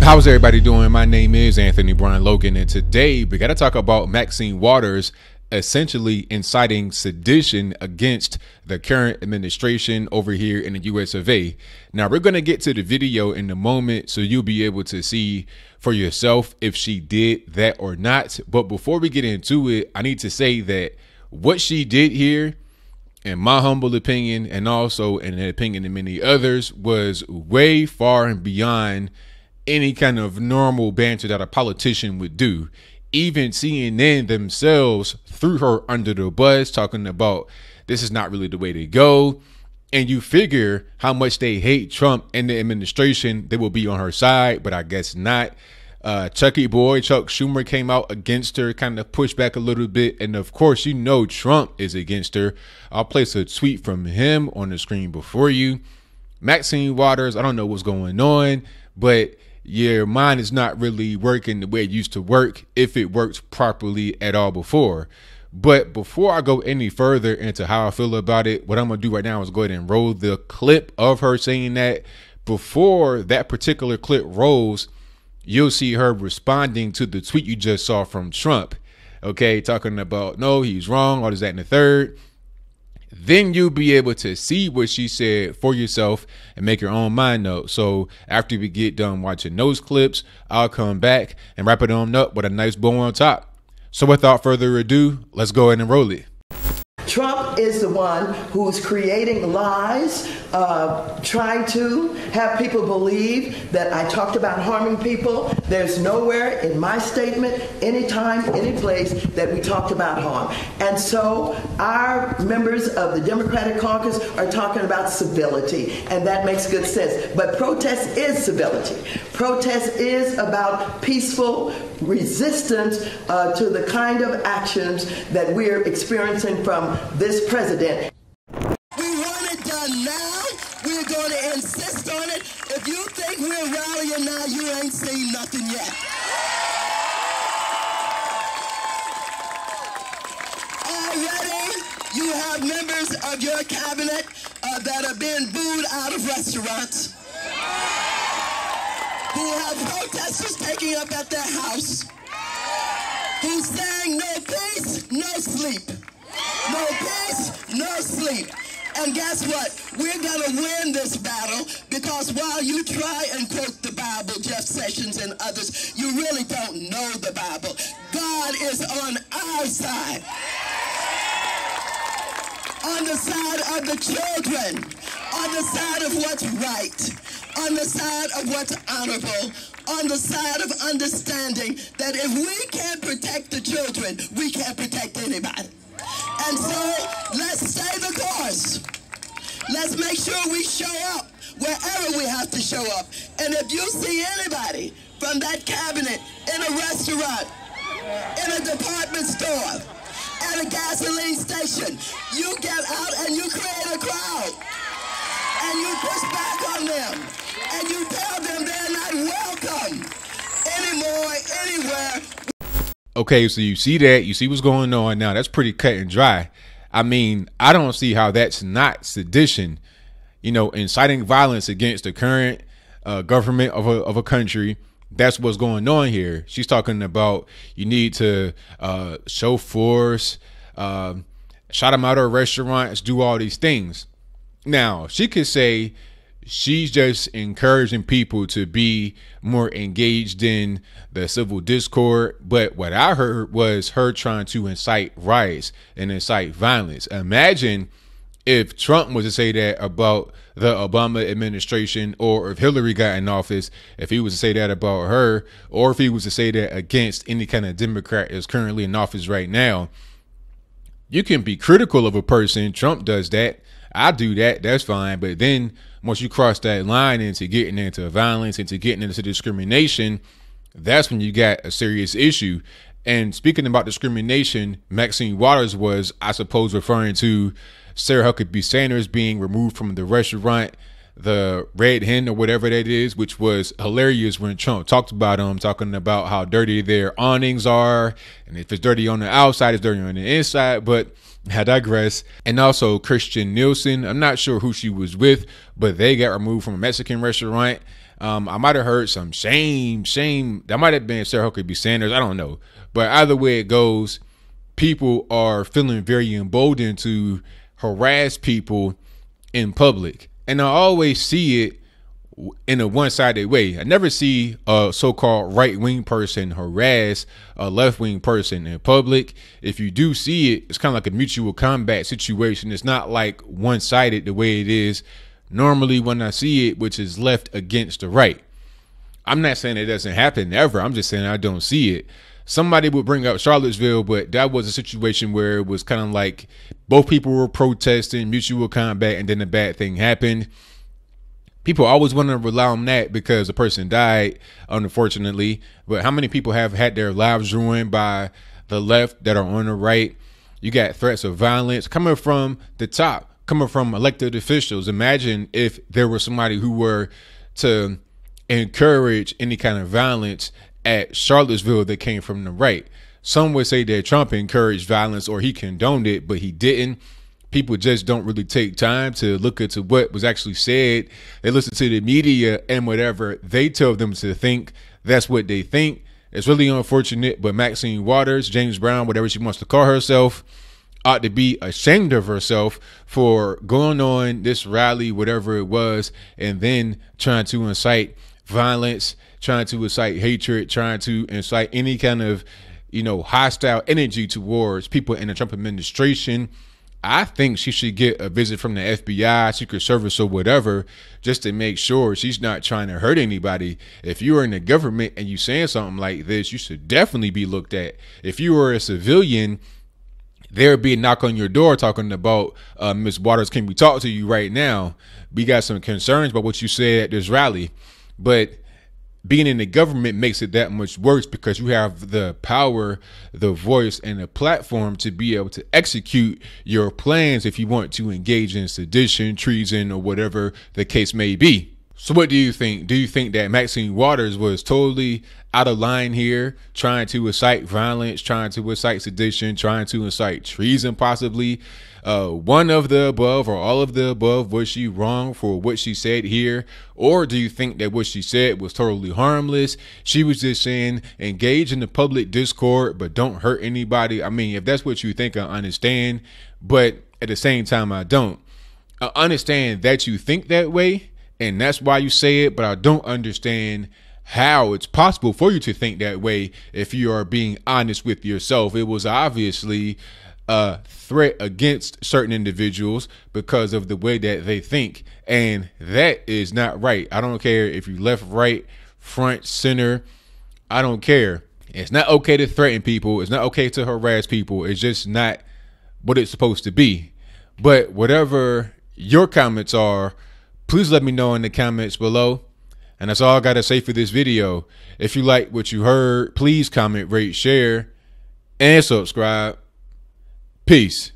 How's everybody doing? My name is Anthony Brian Logan, and today we got to talk about Maxine Waters essentially inciting sedition against the current administration over here in the US of A. Now, we're going to get to the video in a moment, so you'll be able to see for yourself if she did that or not. But before we get into it, I need to say that what she did here, in my humble opinion, and also in the opinion of many others, was way far and beyond any kind of normal banter that a politician would do. Even CNN themselves threw her under the bus, talking about this is not really the way to go. And you figure how much they hate Trump and the administration, they will be on her side, but I guess not. Chucky boy Chuck Schumer came out against her, kind of pushed back a little bit, and of course you know Trump is against her. I'll place a tweet from him on the screen before you. Maxine Waters, I don't know what's going on, but your mind is not really working the way it used to work, if it worked properly at all before. But before I go any further into how I feel about it, what I'm gonna do right now is go ahead and roll the clip of her saying that. Before that particular clip rolls, you'll see her responding to the tweet you just saw from Trump. Okay, talking about, no, he's wrong, all this, that, and the third. Then you'll be able to see what she said for yourself and make your own mind note. So after we get done watching those clips, I'll come back and wrap it on up with a nice bow on top. So without further ado, let's go ahead and roll it. Trump is the one who's creating lies, trying to have people believe that I talked about harming people. There's nowhere in my statement, anytime, any place that we talked about harm. And so our members of the Democratic caucus are talking about civility, and that makes good sense. But protest is civility. Protest is about peaceful resistance to the kind of actions that we're experiencing from this president. We want it done now. We're going to insist on it. If you think we're rallying now, you ain't seen nothing yet. Already, you have members of your cabinet that are being booed out of restaurants, who have protesters taking up at their house, who's saying no peace, no sleep. No peace, no sleep. And guess what? We're going to win this battle, because while you try and quote the Bible, Jeff Sessions and others, you really don't know the Bible. God is on our side. On the side of the children. On the side of what's right. On the side of what's honorable. On the side of understanding that if we can't protect the children, we can't protect anybody. And so, let's stay the course. Let's make sure we show up wherever we have to show up. And if you see anybody from that cabinet in a restaurant, in a department store, at a gasoline station, you get out and you create a crowd. And you push back on them. And you tell them they're not welcome anymore, anywhere. Okay, so you see that, you see what's going on now. That's pretty cut and dry. I mean, I don't see how that's not sedition, you know, inciting violence against the current government of a country. That's what's going on here. She's talking about you need to show force, shot them out of restaurants, do all these things. Now, she could say she's just encouraging people to be more engaged in the civil discord. But what I heard was her trying to incite riots and incite violence. Imagine if Trump was to say that about the Obama administration, or if Hillary got in office, if he was to say that about her, or if he was to say that against any kind of Democrat that's currently in office right now. You can be critical of a person. Trump does that. I do that. That's fine. But then once you cross that line into getting into violence, into getting into discrimination, that's when you got a serious issue. And speaking about discrimination, Maxine Waters was, I suppose, referring to Sarah Huckabee Sanders being removed from the restaurant, the Red Hen or whatever that is, which was hilarious when Trump talked about them, talking about how dirty their awnings are. And if it's dirty on the outside, it's dirty on the inside. But I digress. And also Christian Nielsen, I'm not sure who she was with, but they got removed from a Mexican restaurant. I might have heard some shame. That might have been Sarah Huckabee Sanders. I don't know. But either way it goes, people are feeling very emboldened to harass people in public. And I always see it in a one-sided way. I never see a so-called right-wing person harass a left-wing person in public. If you do see it, it's kind of like a mutual combat situation. It's not like one-sided the way it is normally when I see it, which is left against the right. I'm not saying it doesn't happen ever. I'm just saying I don't see it. Somebody would bring up Charlottesville, but that was a situation where it was kind of like both people were protesting, mutual combat, and then a bad thing happened. People always want to rely on that because the person died, unfortunately. But how many people have had their lives ruined by the left that are on the right? You got threats of violence coming from the top, coming from elected officials. Imagine if there was somebody who were to encourage any kind of violence at Charlottesville that came from the right. Some would say that Trump encouraged violence or he condoned it, but he didn't. People just don't really take time to look into what was actually said. They listen to the media and whatever they tell them to think, that's what they think. It's really unfortunate, but Maxine Waters, James Brown, whatever she wants to call herself, ought to be ashamed of herself for going on this rally, whatever it was, and then trying to incite violence, trying to incite hatred, trying to incite any kind of, hostile energy towards people in the Trump administration. I think she should get a visit from the FBI, Secret Service, or whatever, just to make sure she's not trying to hurt anybody. If you are in the government and you saying something like this, you should definitely be looked at. If you are a civilian, there'd be a knock on your door talking about, Ms. Waters, can we talk to you right now? We got some concerns about what you said at this rally. But being in the government makes it that much worse because you have the power, the voice, and the platform to be able to execute your plans if you want to engage in sedition, treason, or whatever the case may be. So what do you think? Do you think that Maxine Waters was totally out of line here, trying to incite violence, trying to incite sedition, trying to incite treason possibly? One of the above or all of the above? Was she wrong for what she said here? Or do you think that what she said was totally harmless? She was just saying engage in the public discord, but don't hurt anybody. I mean, if that's what you think, I understand. But at the same time, I don't. I understand that you think that way, and that's why you say it, but I don't understand how it's possible for you to think that way if you are being honest with yourself. It was obviously a threat against certain individuals because of the way that they think, and that is not right. I don't care if you left, right, front, center. I don't care. It's not okay to threaten people. It's not okay to harass people. It's just not what it's supposed to be. But whatever your comments are, please let me know in the comments below. And that's all I got to say for this video. If you like what you heard, please comment, rate, share, and subscribe. Peace.